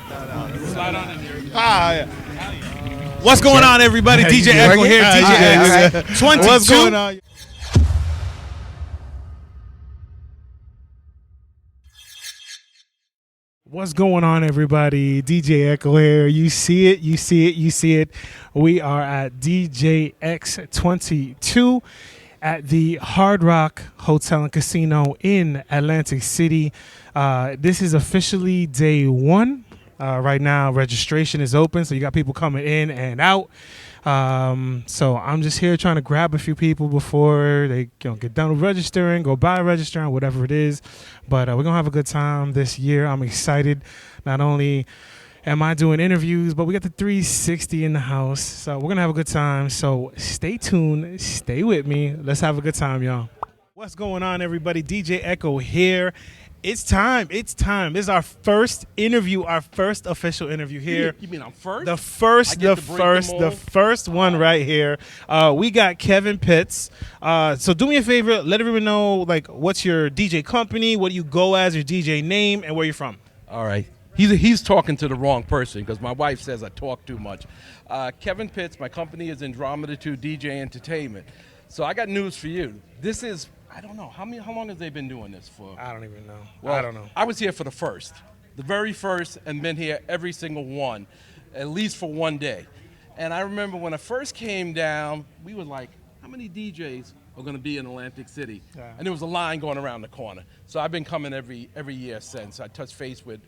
Slide on in here. Yeah. What's going on, everybody? DJ Echo here. DJX22. What's going on? What's going on, everybody? DJ Echo here. You see it, you see it, you see it. We are at DJX22 at the Hard Rock Hotel and Casino in Atlantic City. This is officially day one. Right now, registration is open, so you got people coming in and out. So I'm just here trying to grab a few people before they get done with registering, go by registering, whatever it is. But we're going to have a good time this year. I'm excited. Not only am I doing interviews, but we got the 360 in the house. So we're going to have a good time. So stay tuned. Stay with me. Let's have a good time, y'all. What's going on, everybody? DJ Echo here. It's time. It's time. This is our first interview, our first official interview here. You mean I'm first? The first one right here. We got Kevin Pitts. So do me a favor, let everyone know what's your DJ company, what do you go as, your DJ name, and where you're from. All right. He's talking to the wrong person because my wife says I talk too much. Kevin Pitts, my company is Andromeda 2 DJ Entertainment. So I got news for you. This is, I don't know, how long have they been doing this for? I don't even know. Well, I don't know. I was here for the very first, and been here every single one, at least for one day. And I remember when I first came down, we were like, how many DJs are going to be in Atlantic City? Yeah. And there was a line going around the corner. So I've been coming every year since. I touch base with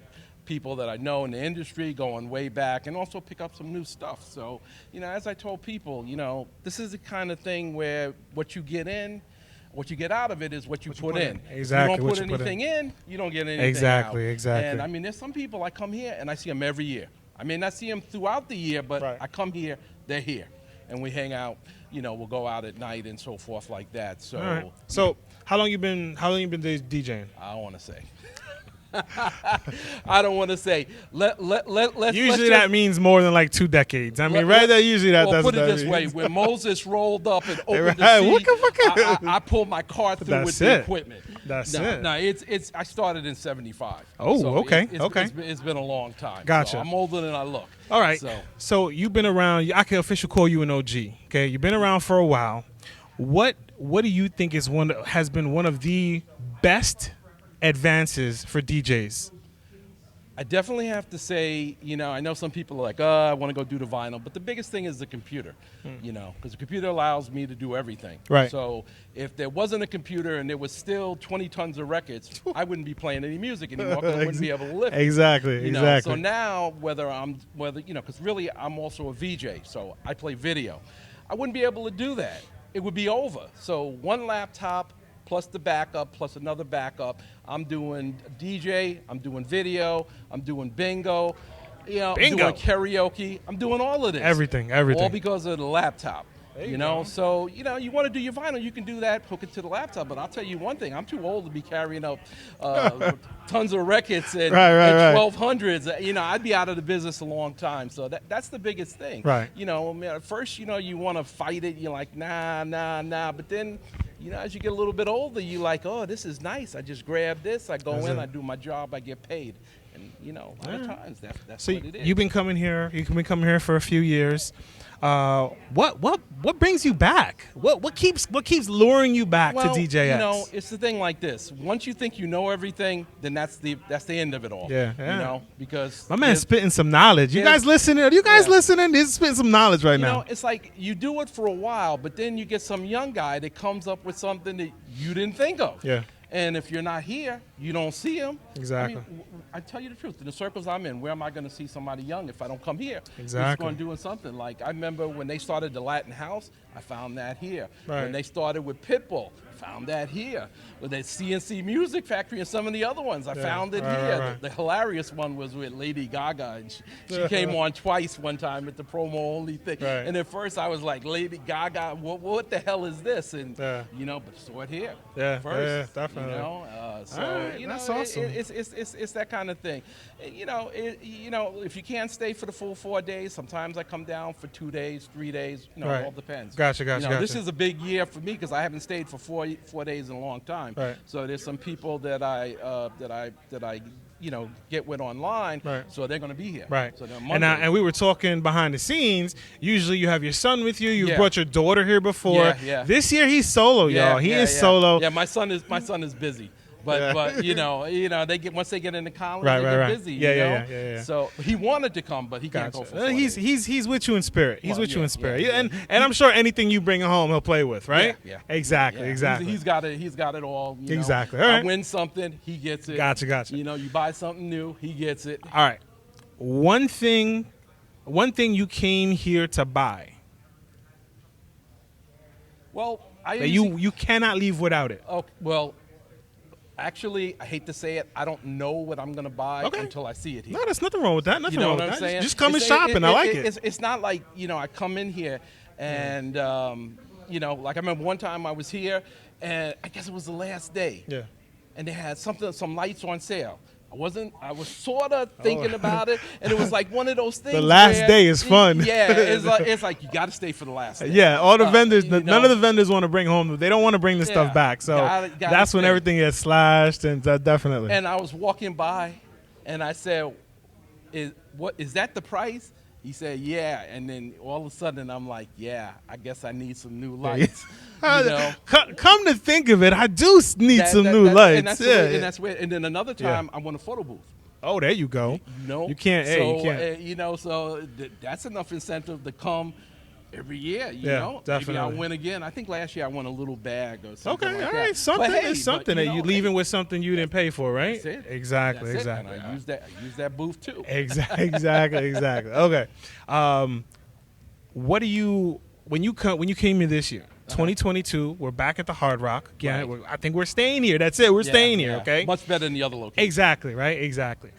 people that I know in the industry going way back, and also pick up some new stuff. So, as I told people, this is the kind of thing where what you get in, what you get out of it is what you put in. Exactly. If you don't put anything in, you don't get anything Exactly, out. exactly. And there's some people I come here and I see them every year. I see them throughout the year, but Right. I come here, they're here, and we hang out. We'll go out at night and so forth like that. So, All right. So how long you been DJing? I don't want to say. I don't want to say. Let's Usually that means more than 2 decades. Right there, usually that doesn't. Put it this way: when Moses rolled up and opened the sea, I pulled my car through with the equipment. That's it. No, it's. I started in '75. Oh, so okay, It's been a long time. Gotcha. So I'm older than I look. All right. So you've been around. I can officially call you an OG. Okay, you've been around for a while. What do you think has been one of the best advances for DJs? I definitely have to say, I know some people are like, I want to go do the vinyl, but the biggest thing is the computer, because the computer allows me to do everything. Right. So if there wasn't a computer and there was still 20 tons of records, I wouldn't be playing any music anymore because I wouldn't be able to lift it. Exactly. So now, because really I'm also a VJ, so I play video. I wouldn't be able to do that. It would be over. So one laptop, plus the backup, plus another backup. I'm doing DJ, I'm doing video, I'm doing bingo, I'm doing karaoke. I'm doing all of this. Everything. All because of the laptop. So, you want to do your vinyl, you can do that, hook it to the laptop. But I'll tell you one thing, I'm too old to be carrying up tons of records and 1200s. I'd be out of the business a long time. So that's the biggest thing. Right. At first, you want to fight it. You're like, nah. But then, as you get a little bit older, you're like, oh, this is nice. I just grab this, I go in, I do my job, I get paid. And, a lot of times, that's what it is. You've been coming here for a few years. What brings you back? What keeps luring you back to DJX? It's the thing like this. Once you think you know everything, then that's the end of it all. Yeah. Because my man's spitting some knowledge. You guys listening? Are you guys listening? He's spitting some knowledge right now. It's like you do it for a while, but then you get some young guy that comes up with something that you didn't think of. Yeah. And if you're not here, you don't see him. Exactly. I tell you the truth. In the circles I'm in, where am I going to see somebody young if I don't come here? Exactly. It's going doing something. Like I remember when they started the Latin House, I found that here. Right. When they started with Pitbull, I found that here. With the CNC Music Factory and some of the other ones, I found it here. Right. The hilarious one was with Lady Gaga, and she came on twice one time at the promo only thing. Right. And at first I was like, Lady Gaga, what the hell is this? And but saw it here. First, definitely. That's awesome. It's that kind of thing. If you can't stay for the full 4 days, sometimes I come down for 2 days, 3 days. It all depends. Gotcha. This is a big year for me because I haven't stayed for 4 days in a long time. Right. So there's some people that I get with online. Right. So they're going to be here. Right. So And we were talking behind the scenes. Usually you have your son with you. You brought your daughter here before. Yeah, yeah. This year he's solo, y'all. He is solo. Yeah, my son is busy. But they get once they get into college, Right, they right, get right. busy. Yeah. So he wanted to come, but he can't go for 4 days. He's with you in spirit. He's Well, with you yeah, in spirit. yeah, And I'm sure anything you bring home, he'll play with, right? Yeah. Exactly. Yeah. Exactly. He's got it. He's got it all. Exactly. All I right. win something, he gets it. Gotcha. You buy something new, he gets it. All right. One thing you came here to buy Well, that you cannot leave without it. Oh, well, actually, I hate to say it, I don't know what I'm going to buy until I see it here. No, there's nothing wrong with that. Nothing You know wrong what with I'm that. saying? Just come and shop, and I like it. It's not like, I come in here and, like I remember one time I was here, and I guess it was the last day. Yeah. And they had some lights on sale. I was sort of thinking about it, and it was like one of those things. The last where, day is fun. Yeah, it's like you got to stay for the last day. Yeah, all the vendors, you none know. of the vendors want to bring home. They don't want to bring the stuff Yeah. back. So Gotta that's when stay. everything gets slashed, and definitely. And I was walking by, and I said, "Is that the price?" He said, "Yeah." And then all of a sudden, I'm like, "Yeah, I guess I need some new lights." Come to think of it, I do need some new lights. And that's and that's where. And then another time, I won a photo booth. Oh, there you go. You can't. So, you can't. That's enough incentive to come every year. You Yeah, know, definitely. Maybe I'll win again. I think last year I won a little bag or something. Okay, like all that. right. Something But hey, is something but, that you're leaving with something you didn't pay for, right? That's it. Exactly. That's it. Exactly. And I use that booth too. Exactly. Okay. What do you when you came in this year, 2022? We're back at the Hard Rock. Yeah, Right. I think we're staying here. That's it. We're staying here. Okay. Much better than the other location. Exactly. Right. Exactly.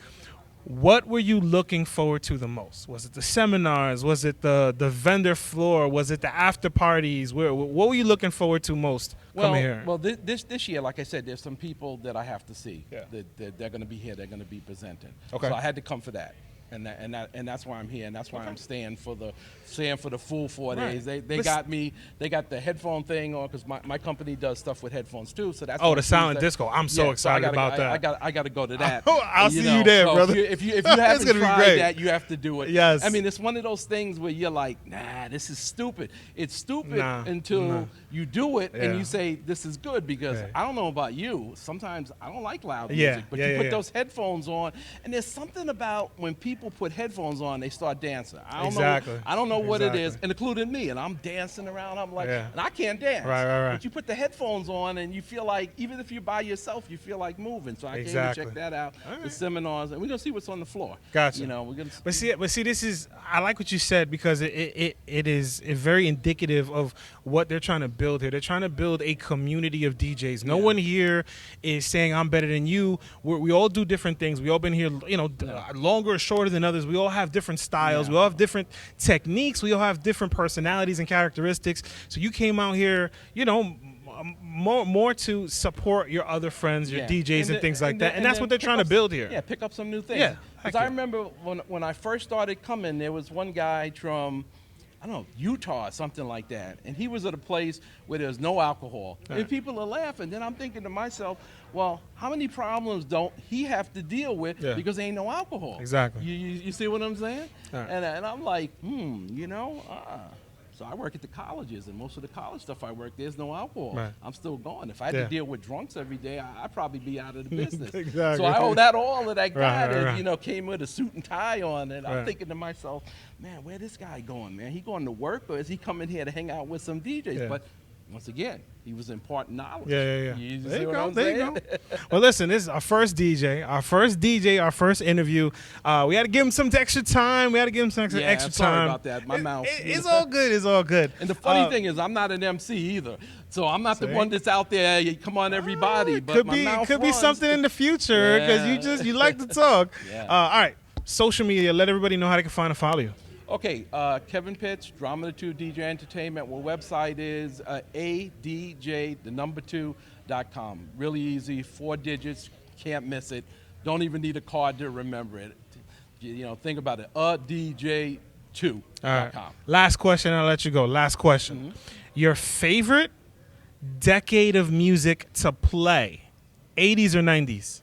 What were you looking forward to the most? Was it the seminars? Was it the vendor floor? Was it the after parties? What were you looking forward to most coming here? Well, this year, like I said, there's some people that I have to see. Yeah. That they're going to be here. They're going to be presenting. Okay. So I had to come for that. And that's why I'm here, and that's why I'm staying for the full 4 days. Right. They got me. They got the headphone thing on because my company does stuff with headphones too. So that's Oh, on the silent Tuesday. disco. I'm so excited about that. I got to go to that. I'll see you there, so brother. If you It's haven't gonna be tried great. that, you have to do it. Yes. I mean, it's one of those things where you're like, nah, this is stupid. It's stupid until you do it and you say this is good because I don't know about you. Sometimes I don't like loud music, but you put those headphones on, and there's something about when people put headphones on, they start dancing. I don't know what it is, and including me, and I'm dancing around. I'm like, and I can't dance. Right. But you put the headphones on, and you feel like, even if you're by yourself, you feel like moving. So I came to check that out, the seminars, and we're gonna see what's on the floor. Gotcha. We're gonna. But see, this is, I like what you said because it is very indicative of what they're trying to build here. They're trying to build a community of DJs. No one here is saying I'm better than you. We all do different things. We all been here, longer or shorter than others. We all have different styles. We all have different techniques. We all have different personalities and characteristics. So you came out here, more to support your other friends, your DJs and things like that. And that's what they're trying to build here. Yeah, pick up some new things. Yeah. Because I remember when I first started coming, there was one guy from, I don't know, Utah or something like that. And he was at a place where there's no alcohol. And people are laughing. Then I'm thinking to myself, well, how many problems don't he have to deal with because there ain't no alcohol? Exactly. You see what I'm saying? Right. And I'm like, So I work at the colleges, and most of the college stuff I work, there's no alcohol. Right. I'm still going. If I had to deal with drunks every day, I'd probably be out of the business. Exactly. So I owe that all to that guy Right. that came with a suit and tie on, and I'm thinking to myself, man, where this guy going, man? He going to work, or is he coming here to hang out with some DJs? Yeah. But once again, he was imparting knowledge. Yeah. You There see you what go. I'm There you saying? go. Well, listen, this is our first DJ, our first interview. We had to give him some extra time. We had to give him some extra I'm time. sorry about that. My mouth. It's all good. It's all good. And the funny thing is, I'm not an MC either, so I'm not the one that's out there. Come on, everybody. But my mouth could be runs. something in the future because you like to talk. All right, social media. Let everybody know how they can find and follow you. Okay, Kevin Pitts, Drama 2 DJ Entertainment. Our website is adj2.com. Really easy, 4 digits, can't miss it. Don't even need a card to remember it. Think about it, adj2.com. All right. Last question, I'll let you go. Last question. Your favorite decade of music to play, 80s or 90s?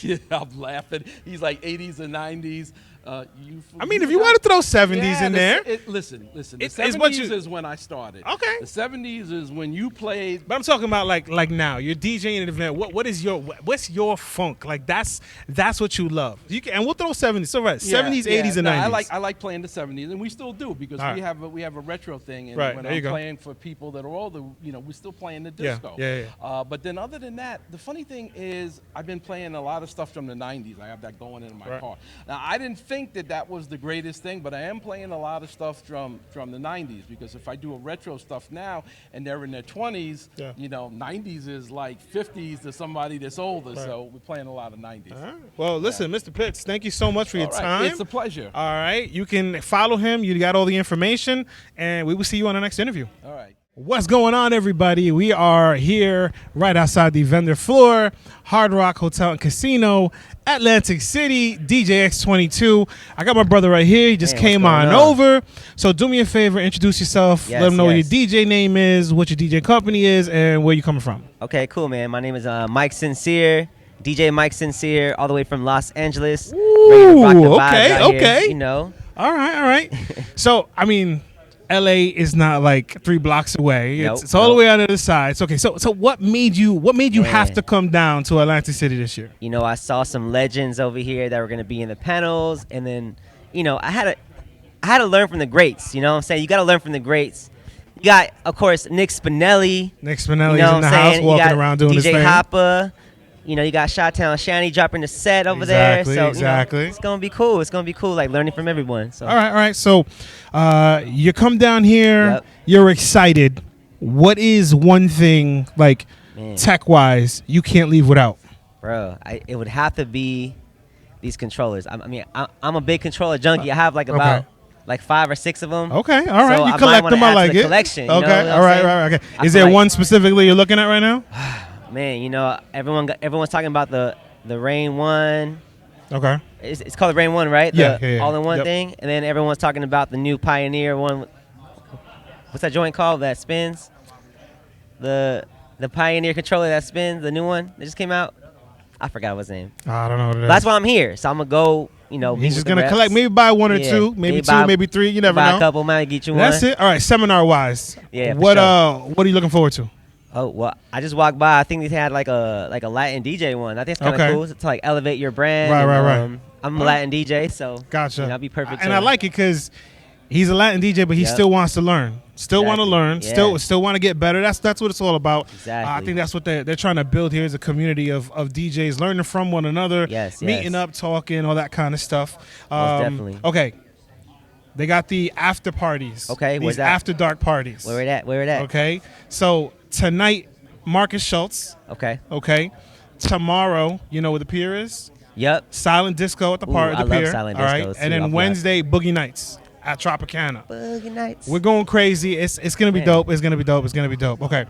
Yeah, I'm laughing. He's like 80s and 90s. I mean, if you want to throw 70s in there. Listen. The It's 70s what you- is when I started. Okay. The 70s is when you played. But I'm talking about like now. You're DJing an event. What's your funk? Like that's what you love. And we'll throw 70s. So right, 70s, 80s, and no, 90s. I like playing the 70s, and we still do because All we right. have a retro thing. And Right, when there you I'm go. playing for people that are older, we're still playing the Yeah, disco. yeah. But then other than that, the funny thing is I've been playing a lot of stuff from the 90s. I have that going in my Right. car. Now I didn't think that was the greatest thing, but I am playing a lot of stuff from the 90s because if I do a retro stuff now and they're in their 20s, Yeah. 90s is like 50s to somebody that's older. Right. So we're playing a lot of 90s. All right. Well, listen, Mr. Pitts, thank you so much for your All right. time. It's a pleasure. All right. You can follow him. You got all the information, and we will see you on the next interview. All right. What's going on, everybody? We are here right outside the vendor floor, Hard Rock Hotel and Casino, Atlantic City, DJX22. I got my brother right here. He just Hey, came what's on going on? over. So do me a favor, introduce yourself. Yes, let them know yes. what your DJ name is, what your DJ company is, and where you coming from. Okay, cool, man. My name is Mike Sincere, DJ Mike Sincere, all the way from Los Angeles. Ready to rock the Ooh, vibes okay, out here, okay. you know. All right. So, I mean, LA is not like 3 blocks away. Nope, It's all the nope. way on the other side. So, okay. So what made you have Man. to come down to Atlantic City this year? You know, I saw some legends over here that were going to be in the panels, and then, I had to learn from the greats. You know what I'm saying? You got to learn from the greats. You got, of course, Nick Spinelli. Nick You Spinelli's know in what the I'm house saying? walking you got around doing his DJ thing. Hoppa. You got Chi-Town Shanny dropping the set over Exactly, there. So, exactly. it's going to be cool. It's going to be cool, like learning from everyone. So. All right. So, you come down here. Yep. You're excited. What is one thing, like, Man. tech-wise, you can't leave without? Bro, it would have to be these controllers. I'm a big controller junkie. I have like about like 5 or 6 of them. Okay, all right. So you I might collect wanna them. I add to like the it. collection, you know Okay, what all I'm right, saying? right. Okay. I Is feel there like- one specifically you're looking at right now? Man, everyone's talking about the Rain One. Okay. It's called the Rain One, right? Yeah, The yeah. all-in-one Yep. thing. And then everyone's talking about the new Pioneer one. What's that joint called that spins? The Pioneer controller that spins, the new one that just came out. I forgot what's name. I don't know what it is. That's why I'm here. So I'm gonna go. Meet He's with just the gonna reps. collect. Maybe buy 1 or Yeah, 2, maybe 2, buy- maybe 3. You never buy know. a couple, might get you one. That's it. All right. Seminar wise. Yeah, for What sure. what are you looking forward to? Oh well, I just walked by. I think they had like a Latin DJ one. I think it's kind of Okay. cool to like elevate your brand. Right, and, right. I'm a Latin DJ, so Gotcha. I'll be perfect. And to- I like it because he's a Latin DJ, but he Yep. still wants to learn. Still want to Exactly. learn. Yeah. Still want to get better. That's what it's all about. Exactly. I think that's what they're trying to build here is a community of DJs learning from one another, Yes, meeting yes. up, talking, all that kind of stuff. Most definitely. Okay. They got the after parties. Okay, These where's that? after dark parties. Where it at? Where it at? Okay. So tonight, Marcus Schultz. Okay. Okay. Tomorrow, you know where the pier is? Yep. Silent Disco at the Ooh, part of I the love pier. silent all right. discos, And too. I'll then be Wednesday, Boogie Nights at Tropicana. Boogie nights. We're going crazy. It's gonna be Man. dope. It's gonna be dope. It's gonna be dope. Okay.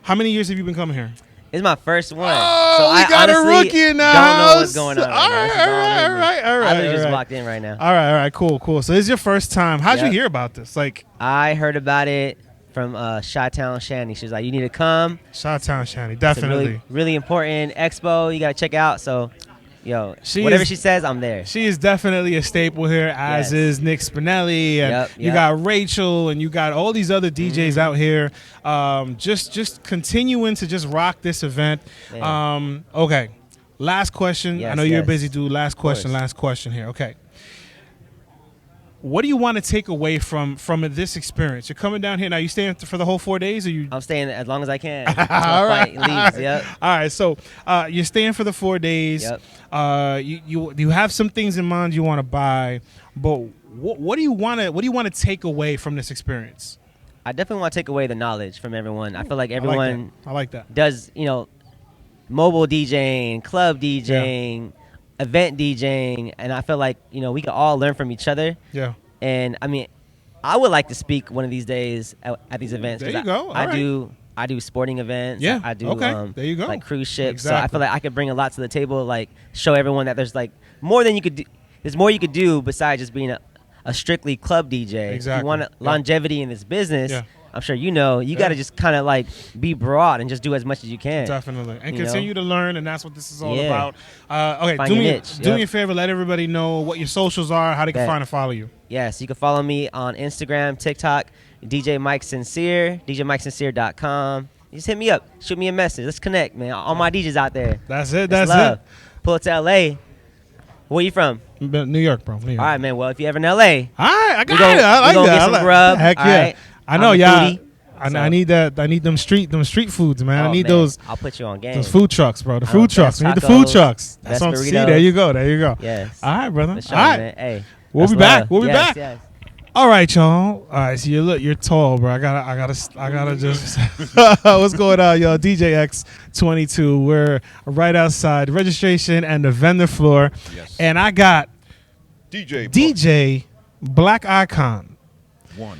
How many years have you been coming here? It's my first one. Oh, so we I got a honestly rookie in the don't house. know what's going on. All Right now. right, This is all right, new to me. all right, all I right, literally just all right. walked in right now. All right. Cool. So this is your first time. How'd you Yep. hear about this? Like I heard about it from Chi-Town Shanny. She was like, "You need to come. Chi-Town Shanny, It's a definitely. really, really important expo. You got to check out." So, She whatever is- she says, I'm there. She is definitely a staple here, as Yes. is Nick Spinelli, and Yep, you yep. got Rachel, and you got all these other DJs out here. Just continuing to just rock this event. Man. Okay, last question. I Yes, know you're a yes. busy dude. Last question. course. Last question here. Okay. What do you want to take away from this experience? You're coming down here now. You staying for the whole 4 days, or you? I'm staying as long as I can. All right. Leaves. Yep. All right. So you're staying for the 4 days. Yep. You have some things in mind you want to buy, but what do you want to take away from this experience? I definitely want to take away the knowledge from everyone. I feel like everyone I like that. does, mobile DJing, club DJing, event DJing, and I feel like, we can all learn from each other. Yeah. And I mean, I would like to speak one of these days at these events. There 'cause you go. All I right. do sporting events. Yeah. I do Okay. There you go. like cruise ships. So I Exactly. feel like I could bring a lot to the table, like show everyone that there's like more than you could do. There's more you could do besides just being a strictly club DJ. If Exactly. you want Yeah. longevity in this business, Yeah. I'm sure you know, you got to just kind of like be broad and just do as much as you can. Definitely. And You continue to learn, and that's what this is all Yeah. about. Okay, Find do your me, niche. do Yep. me a favor. Let everybody know what your socials are, how they can Bet. find and follow you. Yes, you can follow me on Instagram, TikTok, DJ Mike Sincere, DJMikeSincere.com. Just hit me up. Shoot me a message. Let's connect, man. All my DJs out there. That's it. That's That's love. Pull it to L.A. Where you from? it. New York, bro. New York. All right, man. Well, if you ever in L.A., All right, I got gon- it. I like we gon' that. get I some like- grub, Heck all yeah. right? I know, I'm a y'all. foodie, I so- need that. I need them street foods, man. I oh, need man, those I'll put you on game. those food trucks, bro. The I food know, trucks. best We need the food tacos, trucks. That's best what I'm see. burritos. There you go. There you go. Yes. All right, brother. For sure, All right. man. Hey, We'll that's be back. love. We'll be Yes, back. yes. All right, y'all. All right, so you're tall, bro. I gotta just. What's going on, y'all? DJX22. We're right outside the registration and the vendor floor, Yes. and I got DJ Black Icon. one.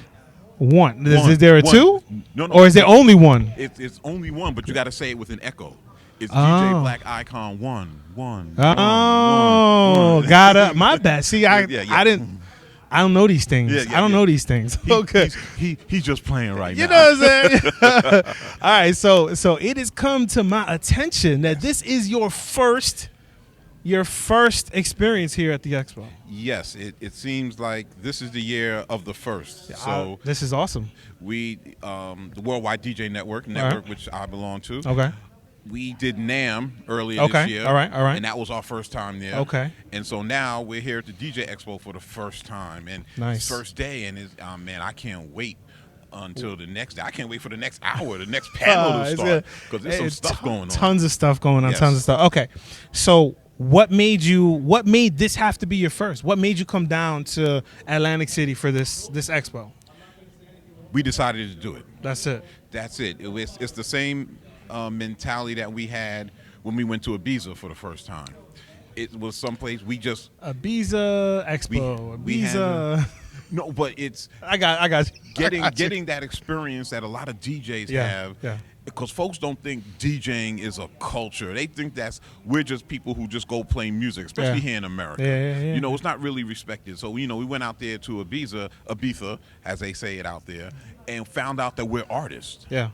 One. Is One. there a One. two? No, Or is there only one? It's only one, but you got to say it with an echo. It's Oh. DJ Black Icon one. Oh, got it. My bad. See, I didn't. I don't know these things. Yeah, I don't know these things. Okay. He's just playing right now. You know what I'm saying? All right, so it has come to my attention that this is your first experience here at the expo. Yes, it seems like this is the year of the first. So This is awesome. we, the Worldwide DJ Network, right. which I belong to. Okay. We did NAMM earlier Okay. this year. All right. And that was our first time there. Okay. And so now we're here at the DJ Expo for the first time. And Nice. it's first day, and it's, man, I can't wait until the next day. I can't wait for the next hour, the next panel to It's start. good. Because there's some It's stuff going on. Tons of stuff going on. Yes. Tons of stuff. Okay. So what made this have to be your first? What made you come down to Atlantic City for this expo? We decided to do it. That's it. That's it. It's the same mentality that we had when we went to Ibiza for the first time. It was someplace we just Ibiza Expo. we had Ibiza. no, but it's I got you. getting that experience that a lot of DJs have. Yeah. Because folks don't think DJing is a culture. They think we're just people who just go play music, especially here in America. Yeah. You know, it's not really respected. So, you know, we went out there to Ibiza, as they say it out there, and found out that we're artists. Yeah.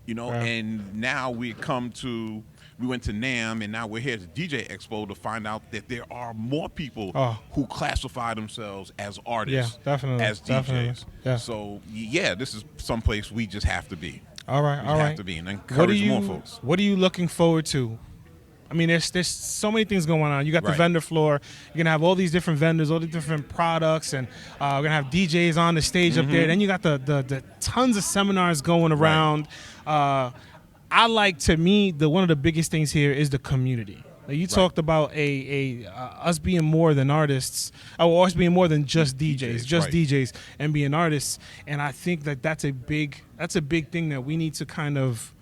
You know, Yeah. and now we went to NAMM, and now we're here at the DJ Expo to find out that there are more people who classify themselves as artists, Yeah, definitely, as DJs. definitely, yeah. So yeah, this is someplace we just have to be. All right. We All have right. to be, and encourage more folks. What are you looking forward to? I mean, there's so many things going on. You got the Right. vendor floor. You're gonna have all these different vendors, all these different products, and we're gonna have DJs on the stage up there. Then you got the tons of seminars going around. I like, to me, one of the biggest things here is the community. Like you talked about us being more than artists, or us being more than just DJs, right. DJs, and being artists. And I think that that's a big thing that we need to kind of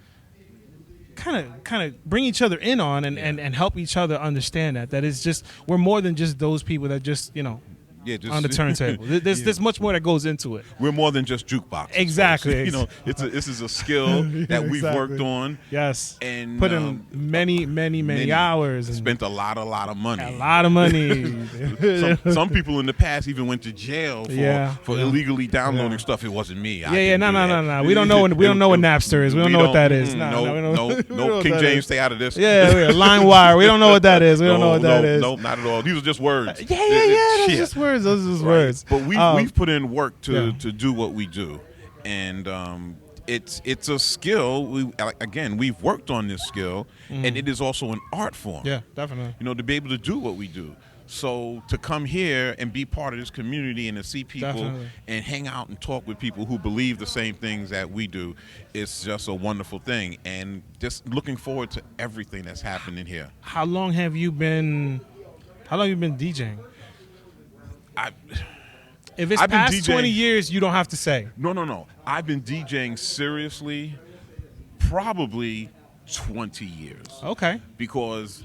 bring each other in on and help each other understand that it's just, we're more than just those people that just, you know, Just on the turntable. There's much more that goes into it. We're more than just jukeboxes. Exactly. folks. You know, this is a skill that we've Exactly. worked on. Yes. And Put in many hours. And spent a lot of money. a lot of money. Some people in the past even went to jail for illegally downloading stuff. It wasn't me. No. We don't know what Napster is. We don't know what that is. No. King James, stay out of this. Yeah, LimeWire. We don't know what that is. We don't know what that is. No, not at all. These are just words. Yeah. Those are just words. Those are just words. But we've put in work to do what we do, and it's a skill. We've worked on this skill, and it is also an art form. Yeah, definitely. You know, to be able to do what we do. So to come here and be part of this community and to see people Definitely. and hang out and talk with people who believe the same things that we do, it's just a wonderful thing. And just looking forward to everything that's happening here. How long have you been DJing? If it's I've been past DJing 20 years, you don't have to say. No. I've been DJing seriously probably 20 years. Okay. Because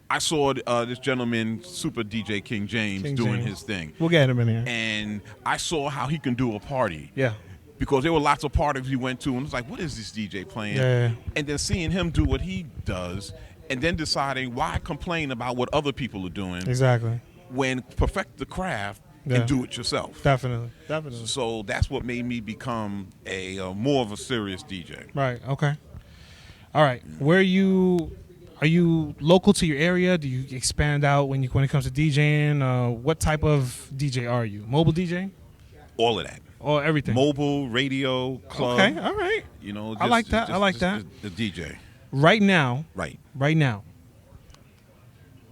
I saw this gentleman, Super DJ King James, doing James. his thing. We'll get him in here. And I saw how he can do a party. Yeah. Because there were lots of parties we went to, and it was like, what is this DJ playing? Yeah. And then seeing him do what he does, and then deciding why complain about what other people are doing Exactly. when perfect the craft Yeah. and do it yourself. Definitely. Definitely. So that's what made me become a more of a serious DJ. Right. Okay. All right. Are you local to your area? Do you expand out when it comes to DJing? What type of DJ are you? Mobile DJ All of that. or everything? Mobile, radio, club. Okay. All right. You know, I like that. I like that. The DJ. Right now. Right. Right now.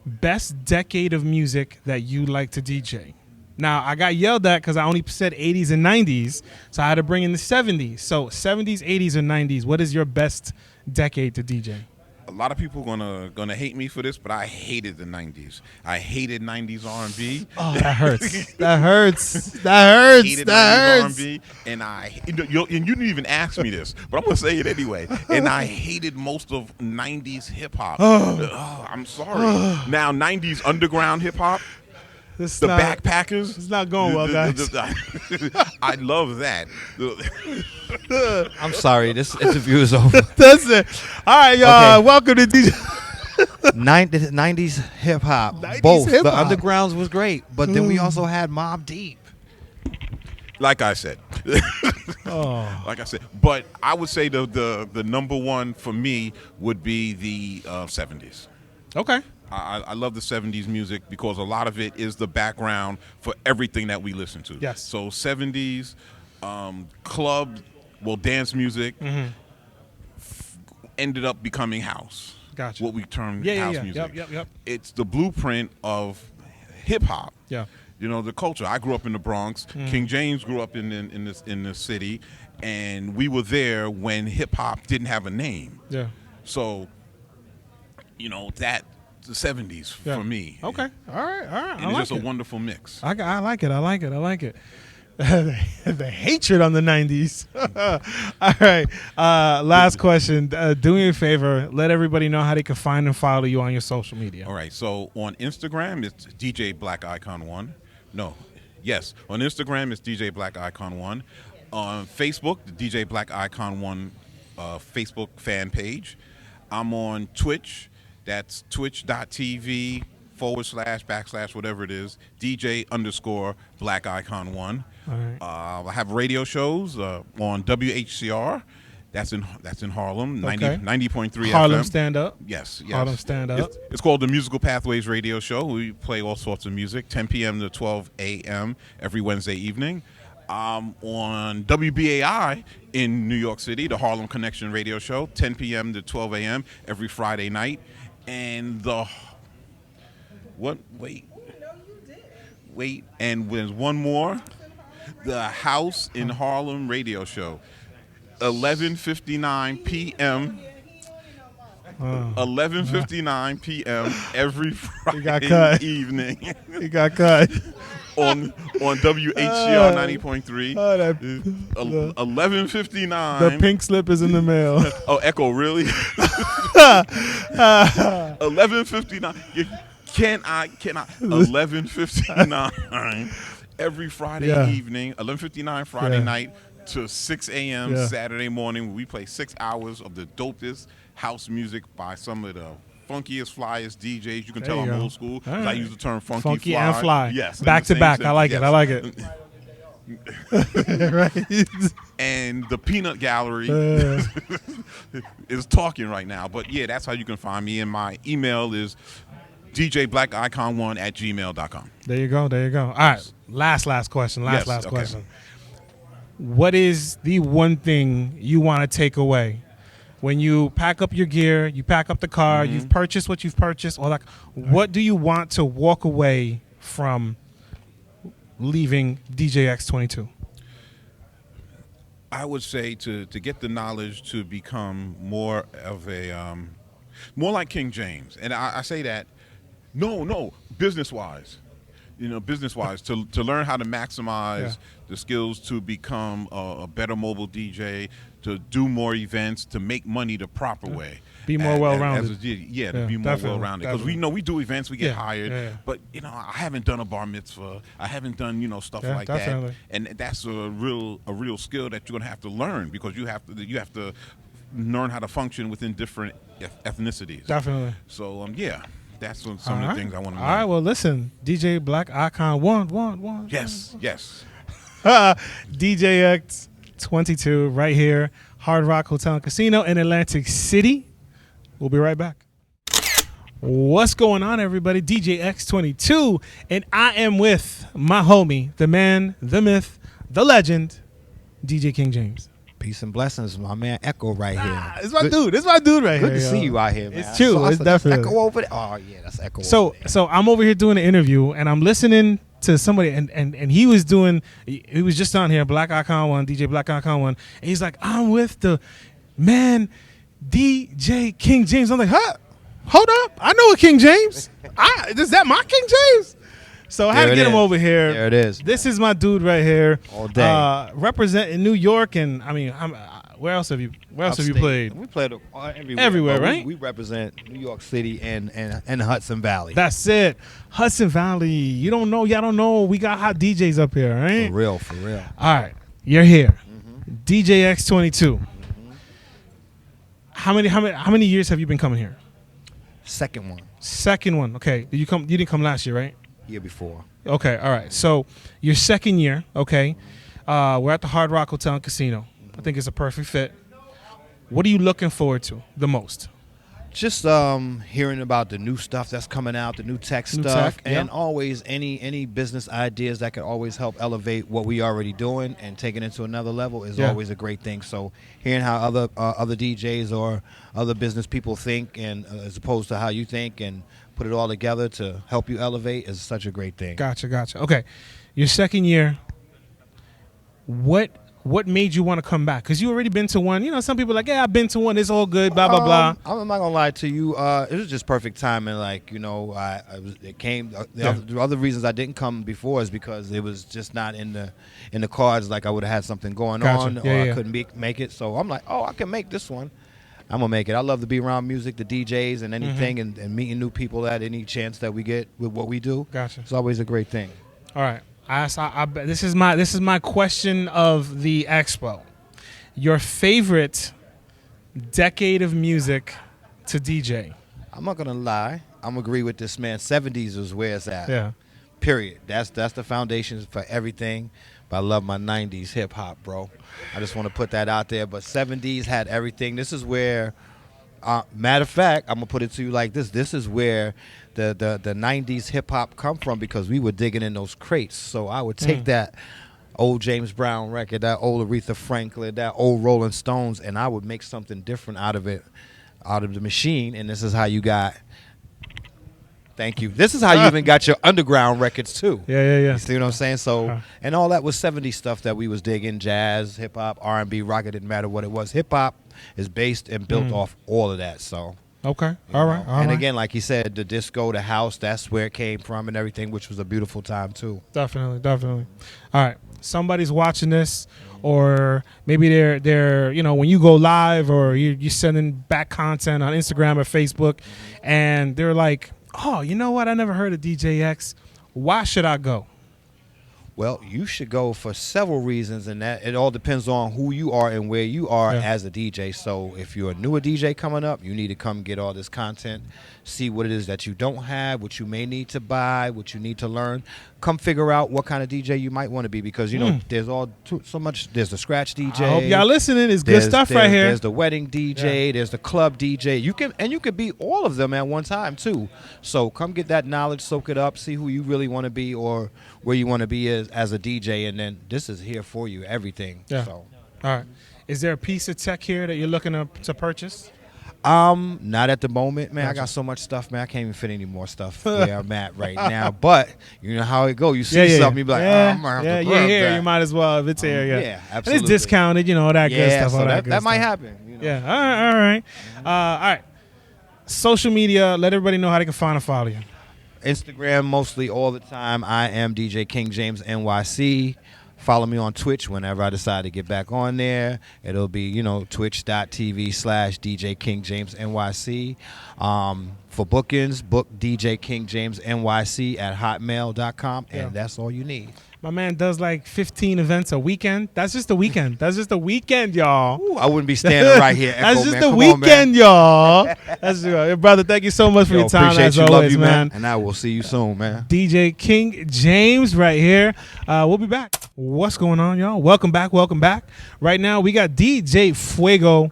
Best decade of music that you like to DJ. Now, I got yelled at because I only said 80s and 90s, so I had to bring in the 70s. So 70s, 80s, or 90s, what is your best decade to DJ? A lot of people gonna hate me for this, but I hated the '90s. I hated '90s R&B. Oh, that hurts. That hurts. That hurts. Hated That 90s hurts. R&B, and you didn't even ask me this, but I'm gonna say it anyway. And I hated most of '90s hip hop. I'm sorry. Now '90s underground hip hop. The Backpackers. It's not going well, guys. I love that. I'm sorry, this interview is over. That's it. All right, y'all. Okay. Welcome to DJ. 90s hip hop. 90s Both. The hip-hop. undergrounds was great, but then we also had Mobb Deep. Like I said. Oh. Like I said. But I would say the number one for me would be the 70s. Okay. I love the 70s music because a lot of it is the background for everything that we listen to. Yes. So 70s, club, dance music ended up becoming house. Gotcha. What we term Yeah, house yeah. music. Yep. It's the blueprint of hip hop. Yeah. You know, the culture. I grew up in the Bronx. King James grew up in this city, and we were there when hip hop didn't have a name. Yeah. So, you know, that the 70s Yeah. for me. Okay. All right. And it's just a wonderful mix. I like it. I like it. I like it. The hatred on the 90s. All right. Last question. Do me a favor. Let everybody know how they can find and follow you on your social media. All right. So on Instagram, it's DJ Black Icon 1. No. Yes. On Instagram, it's DJ Black Icon 1. On Facebook, the DJ Black Icon 1 Facebook fan page. I'm on Twitch. That's twitch.tv// whatever it is, DJ_Black Icon 1. All right. I have radio shows on WHCR. That's in Harlem, Okay. 90.3 Harlem FM. Stand Up. Yes. Harlem Stand Up. It's called the Musical Pathways Radio Show. We play all sorts of music, 10 p.m. to 12 a.m. every Wednesday evening. On WBAI in New York City, the Harlem Connection Radio Show, 10 p.m. to 12 a.m. every Friday night. And and there's one more, the House in Harlem Radio Show, 11:59 p.m. 11:59 p.m. every Friday evening. You got cut. on WHCR 90.3. Oh, that, 11:59. the pink slip is in the mail. Oh, Echo, really? 11:59. Can I? 11:59 every Friday evening. 11:59 Friday night to 6 a.m. Saturday morning. We play 6 hours of the dopest house music by some of the funkiest, flyest DJs. You can tell I'm old school. Right. I use the term funky Funky fly. and fly. Yes. Back to back. I like it. I like it. Right. And the Peanut Gallery is talking right now. But yeah, that's how you can find me. And my email is djblackicon1@gmail.com. There you go. There you go. All right. Last question. Last Okay. question. What is the one thing you want to take away when you pack up your gear, you pack up the car, you've purchased what you've purchased, or like, what do you want to walk away from leaving DJX22? I would say to get the knowledge to become more of a more like King James, and I say that business wise, to learn how to maximize the skills to become a better mobile DJ, to do more events, to make money the proper way. Be more well-rounded. To be more well-rounded. Because we do events, we get hired, but I haven't done a bar mitzvah, I haven't done stuff like that, and that's a real skill that you're gonna have to learn, because you have to learn how to function within different ethnicities. Definitely. So That's some of the things I want to know. All right, well, listen, DJ Black Icon one. Yes. DJX22 right here, Hard Rock Hotel and Casino in Atlantic City. We'll be right back. What's going on, everybody? DJX22, and I am with my homie, the man, the myth, the legend, DJ King James. Peace and blessings, my man Echo right here. It's my dude. It's my dude right Good here. to see you out here, man. It's true. It's definitely Echo over there. Oh yeah, that's Echo. So I'm over here doing an interview, and I'm listening to somebody, and he was just on here, Black Icon 1, DJ Black Icon 1, and he's like, I'm with the man, DJ King James. I'm like, huh? Hold up. I know a King James. Is that my King James? So I had to get him over here. There it is. This is my dude right here. All day. Representing New York, and I mean, where else have you played? We played Everywhere, right? We represent New York City and Hudson Valley. That's it. Hudson Valley. You don't know. Y'all don't know. We got hot DJs up here, right? For real. All right. You're here. DJX22. How many years have you been coming here? Second one. Okay. You didn't come last year, right? Year before. Okay. All right. So your second year. Okay. We're at the Hard Rock Hotel and Casino. I think it's a perfect fit. What are you looking forward to the most? Just hearing about the new stuff that's coming out, the new tech stuff, and always any business ideas that could always help elevate what we already doing and take it into another level is always a great thing. So hearing how other DJs or other business people think, and as opposed to how you think, and put it all together to help you elevate is such a great thing. Gotcha. Okay, your second year. What made you want to come back? Because you already been to one. You know, some people are like, yeah, I've been to one. It's all good, blah, blah, blah. I'm not going to lie to you. It was just perfect timing. Like, you know, it came. The other reasons I didn't come before is because it was just not in the cards. Like, I would have had something going on, or I couldn't make it. So I'm like, oh, I can make this one. I'm going to make it. I love to be around music, the DJs, and anything, and meeting new people at any chance that we get with what we do. Gotcha. It's always a great thing. All right. This is my question of the expo. Your favorite decade of music to DJ? I'm not gonna lie. I'm agree with this man. 70s is where it's at. Yeah. Period. That's the foundation for everything. But I love my 90s hip hop, bro. I just want to put that out there. But 70s had everything. This is where, matter of fact, I'm gonna put it to you like this. This is where the 90s hip hop come from, because we were digging in those crates. So I would take that old James Brown record, that old Aretha Franklin, that old Rolling Stones, and I would make something different out of it, out of the machine. And this is how you got. Thank you. This is how you even got your underground records too. Yeah. You see what I'm saying? So, and all that was 70s stuff that we was digging: jazz, hip hop, R&B, rock. It didn't matter what it was. Hip hop is based and built off all of that. So. Okay. All right. And again, like you said, the disco, the house, that's where it came from and everything, which was a beautiful time too. Definitely. All right. Somebody's watching this, or maybe they're you know, when you go live, or you're sending back content on Instagram or Facebook, and they're like, oh, you know what? I never heard of DJX. Why should I go? Well, you should go for several reasons, and that it all depends on who you are and where you are as a DJ. So if you're a newer DJ coming up, you need to come get all this content, see what it is that you don't have, what you may need to buy, what you need to learn. Come figure out what kind of DJ you might want to be, because, you know, there's so much. There's the scratch DJ. I hope y'all listening. It's good stuff right here. There's the wedding DJ. There's the club DJ. You can be all of them at one time too. So come get that knowledge, soak it up, see who you really want to be or where you want to be as a DJ, and then this is here for you. Everything. Yeah. So. All right. Is there a piece of tech here that you're looking to purchase? Not at the moment, man. Gotcha. I got so much stuff, man. I can't even fit any more stuff where I'm at right now. But you know how it go. You see something, you be like, I'm gonna have to grab that. You might as well if it's here. Yeah, absolutely. And it's discounted, you know, all that good stuff. So that stuff. might happen. You know? Yeah. All right. All right. Social media. Let everybody know how they can find and follow you. Instagram mostly all the time. I am DJ King James NYC. Follow me on Twitch whenever I decide to get back on there. It'll be, you know, twitch.tv/DJ King James NYC. For bookings, book DJ King James NYC at hotmail.com, and that's all you need. My man does like 15 events a weekend. That's just the weekend. That's just the weekend, y'all. Ooh, I wouldn't be standing right here. That's Echo, just man. the Come on, man. weekend, y'all. That's brother. Thank you so much for Yo, your time appreciate as you. always, Love you, man. And I will see you soon, man. DJ King James right here. We'll be back. What's going on, y'all? Welcome back. Welcome back. Right now, we got DJ Fuego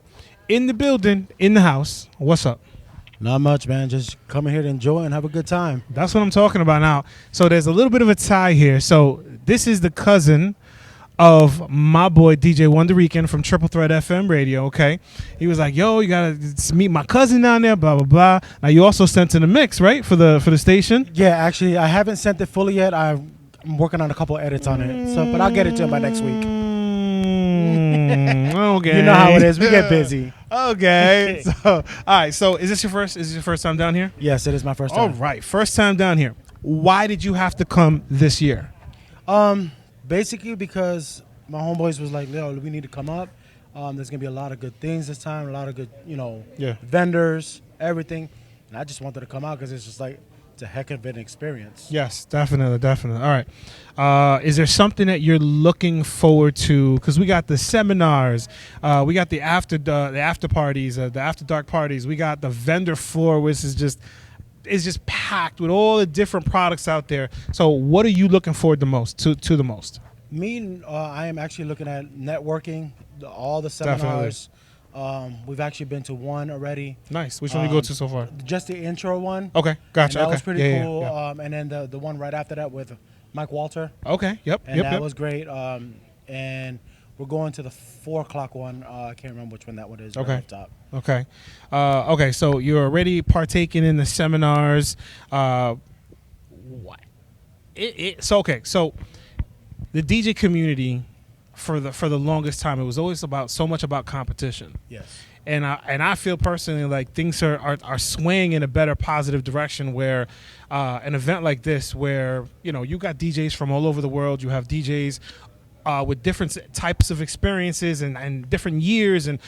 in the building, in the house. What's up? Not much, man. Just coming here to enjoy and have a good time. That's what I'm talking about now. So there's a little bit of a tie here. So this is the cousin of my boy DJ Wonder Rican from Triple Threat FM Radio, okay? He was like, yo, you gotta meet my cousin down there, blah, blah, blah. Now you also sent in a mix, right, for the station? Yeah, actually, I haven't sent it fully yet. I'm working on a couple edits on it. But I'll get it to him by next week. Okay. You know how it is. We get busy. Okay. So, all right. So is this your first time down here? Yes, it is my first All time. right. First time down here. Why did you have to come this year? Basically because my homeboys was like, yo, we need to come up. There's going to be a lot of good things this time, a lot of good, vendors, everything. And I just wanted to come out because it's just like, it's a heck of an experience. Yes, definitely. All right. Is there something that you're looking forward to? Because we got the seminars, we got the after parties, the after dark parties. We got the vendor floor, which is just packed with all the different products out there. So, what are you looking forward the most to the most? Me, I am actually looking at networking, all the seminars. We've actually been to one already. Nice. Which one you go to so far? Just the intro one. Okay, gotcha. And that okay. was pretty Yeah, cool. yeah. And then the one right after that with Mike Walter. Okay. Yep. And that was great. And we're going to the 4 o'clock one. I can't remember which one that one is. Okay. Right up top. Okay. Okay. So you're already partaking in the seminars. What? So the DJ community for the longest time, it was always so much about competition. Yes. And I feel personally like things are swaying in a better positive direction where an event like this where you got DJs from all over the world, you have DJs with different types of experiences and different years and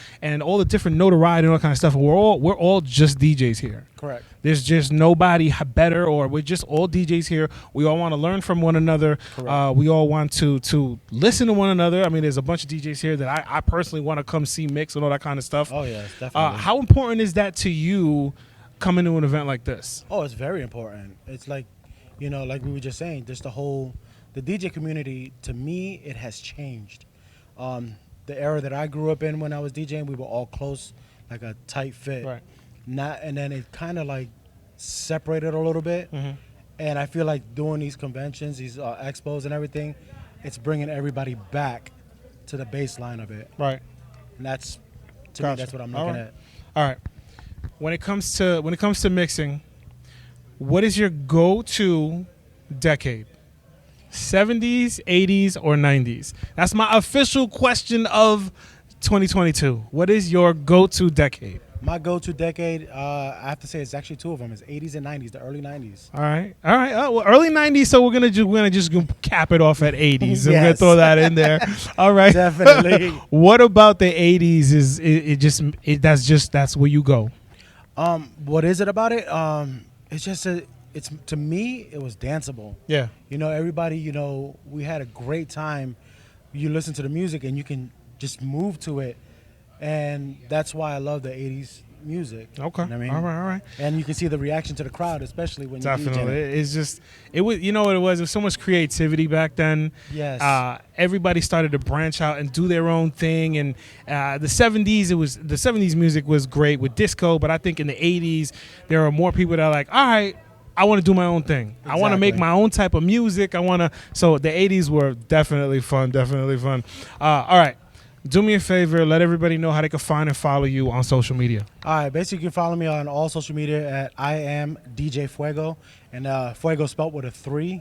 all the different notoriety and all that kind of stuff. And we're all just DJs here. Correct. There's just nobody better, or we're just all DJs here. We all want to learn from one another. We all want to listen to one another. I mean, there's a bunch of DJs here that I personally want to come see mix and all that kind of stuff. Oh, yes, definitely. How important is that to you coming to an event like this? Oh, it's very important. It's like, like we were just saying, just the DJ community, to me, it has changed. The era that I grew up in when I was DJing, we were all close, like a tight fit. Right. And then it kind of like separated a little bit. Mm-hmm. And I feel like doing these conventions, these expos and everything, it's bringing everybody back to the baseline of it. Right. And that's, to me, that's what I'm All looking right. at. All right. When it comes to mixing, what is your go-to decade? 70s, 80s, or 90s? That's my official question of 2022. What is your go-to decade? My go-to decade, I have to say, it's actually two of them. It's 80s and 90s, the early 90s. All right. Well, early 90s. So we're gonna just cap it off at 80s. Yes. We're gonna throw that in there. All right. Definitely. What about the 80s? That's where you go. What is it about it? It's just it's to me, it was danceable. Yeah. Everybody, we had a great time. You listen to the music and you can just move to it. And that's why I love the 80s music. Okay. You know what I mean? All right. And you can see the reaction to the crowd, especially when you're Definitely. DJing. It's just, it was, what it was? There was so much creativity back then. Yes. Everybody started to branch out and do their own thing. And the 70s music was great with disco, but I think in the 80s, there are more people that are like, all right, I want to do my own thing. Exactly. I want to make my own type of music. So the 80s were definitely fun. All right. Do me a favor, let everybody know how they can find and follow you on social media. All right, basically you can follow me on all social media at I am DJ Fuego, and Fuego spelled with a 3,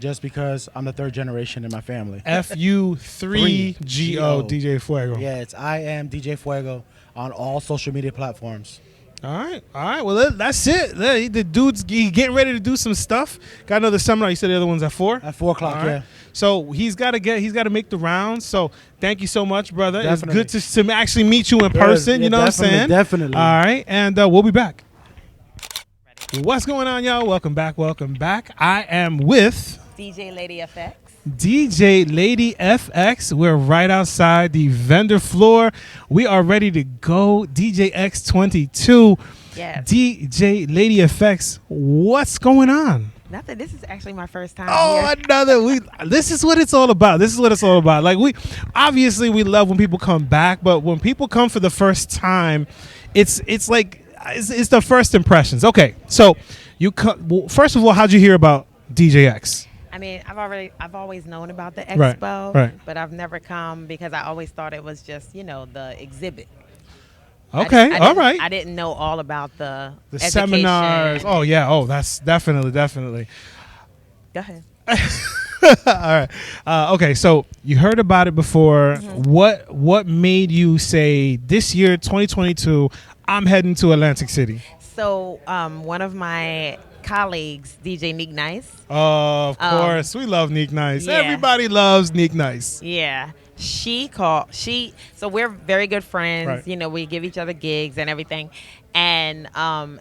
just because I'm the 3rd generation in my family. FU3GO DJ Fuego. Yeah, it's I am DJ Fuego on all social media platforms. All right. Well, that's it. The dude's getting ready to do some stuff. Got another seminar. You said the other one's at 4? At 4 o'clock, Right. yeah. So he's got to make the rounds. So thank you so much, brother. Definitely. It's good to actually meet you in person. Yeah, you know what I'm saying? Definitely. All right, and we'll be back. What's going on, y'all? Welcome back. I am with DJ Lady FX. DJ Lady FX. We're right outside the vendor floor. We are ready to go. DJX22. Yes. DJ Lady FX. What's going on? Nothing. This is actually my first time Oh, here. another. This is what it's all about. This is what it's all about. Like, we obviously we love when people come back, but when people come for the first time, it's like it's the first impressions. Okay, so well, first of all, how'd you hear about DJX? I mean, I've always known about the Right, expo, right. but I've never come because I always thought it was just, the exhibit. Okay, all right. I didn't know all about the education. Seminars. Oh yeah. Oh, that's definitely. Go ahead. All right. Okay, so you heard about it before. Mm-hmm. What made you say this year, 2022, I'm heading to Atlantic City? So one of my colleagues, DJ Neek Nice. Oh, of course. We love Neek Nice. Yeah. Everybody loves Neek Nice. Yeah. So we're very good friends. Right. We give each other gigs and everything. And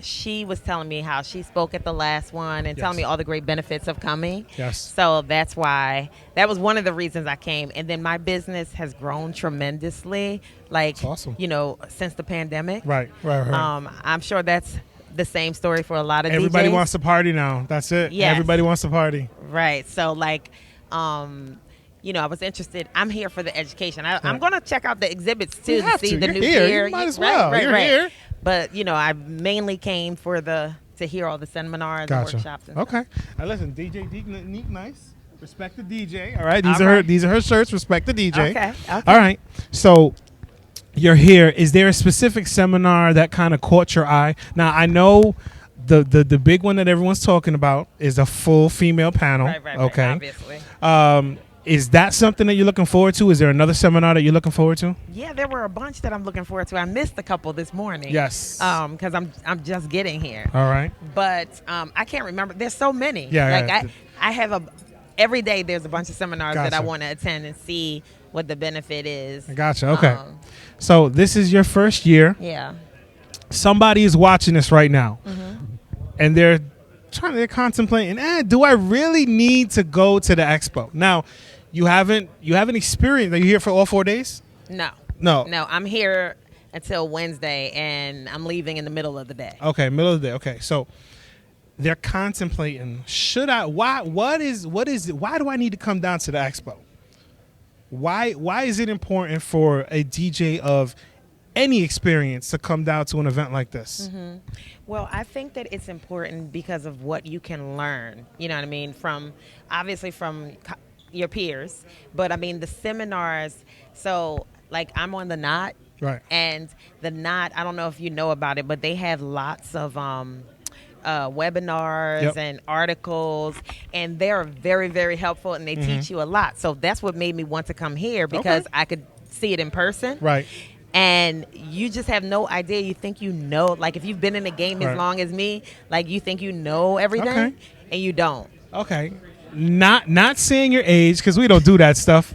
she was telling me how she spoke at the last one and telling me all the great benefits of coming. Yes. So that was one of the reasons I came. And then my business has grown tremendously, like, That's awesome. Since the pandemic. Right. I'm sure that's the same story for a lot of Everybody DJs. wants to party now. That's it. Yes. Everybody wants to party. Right. So, I was interested. I'm here for the education. I'm going to check out the exhibits too to see the You're new here. gear. You might as well. Right, You're right. here. But I mainly came to hear all the seminars and workshops. And Okay. Now listen, DJ Neek Nice. Respect the DJ. All right. These are her shirts. Respect the DJ. Okay. All right. So you're here. Is there a specific seminar that kind of caught your eye? Now I know the big one that everyone's talking about is a full female panel. Right. Okay. Obviously. Is that something that you're looking forward to? Is there another seminar that you're looking forward to? Yeah, there were a bunch that I'm looking forward to. I missed a couple this morning. Yes. Because I'm just getting here. All right. But I can't remember. There's so many. Yeah. I have every day there's a bunch of seminars that I Gotcha. want to attend and see what the benefit is. I gotcha. Okay. So this is your first year. Yeah. Somebody is watching this right now, Mm-hmm. and they're contemplating, do I really need to go to the expo? Now, you haven't experienced. Are you here for all 4 days? No. No. I'm here until Wednesday, and I'm leaving in the middle of the day. Okay, middle of the day. Okay, so they're contemplating, should I? Why do I need to come down to the expo? Why is it important for a DJ of any experience to come down to an event like this? Mm-hmm. Well, I think that it's important because of what you can learn. You know what I mean? From your peers, but I mean the seminars. So I'm on the Knot, Right. And the Knot, I don't know if you know about it, but they have lots of webinars and articles, and they're very, very helpful, and they teach you a lot. So that's what made me want to come here, because I could see it in person. Right. And you just have no idea. You think you know, if you've been in the game as long as me, you think you know everything, and you don't. Okay. Not saying your age, because we don't do that stuff.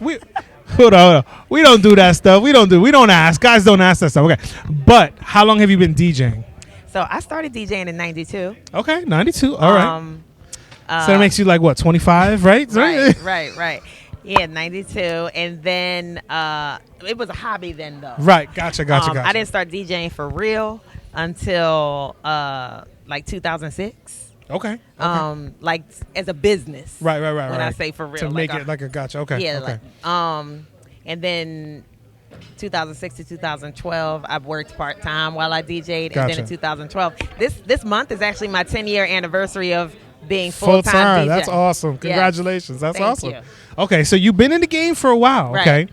Hold on. We don't do that stuff. We don't ask. Guys don't ask that stuff. Okay. But how long have you been DJing? So I started DJing in 92. Okay, 92. All right. So that makes you 25, right? Right. Yeah, 92. And then it was a hobby then, though. Right. Gotcha. I didn't start DJing for real until 2006. Okay. As a business. Right. When I say for real. To make it like a gotcha. Okay. Yeah. Okay. And then 2006 to 2012, I've worked part-time while I DJ'd. Gotcha. And then in 2012, this month is actually my 10-year anniversary of being Full-time. full-time DJ. That's awesome. Yes. Congratulations. That's Thank awesome. you. Okay, so you've been in the game for a while. Right. Okay.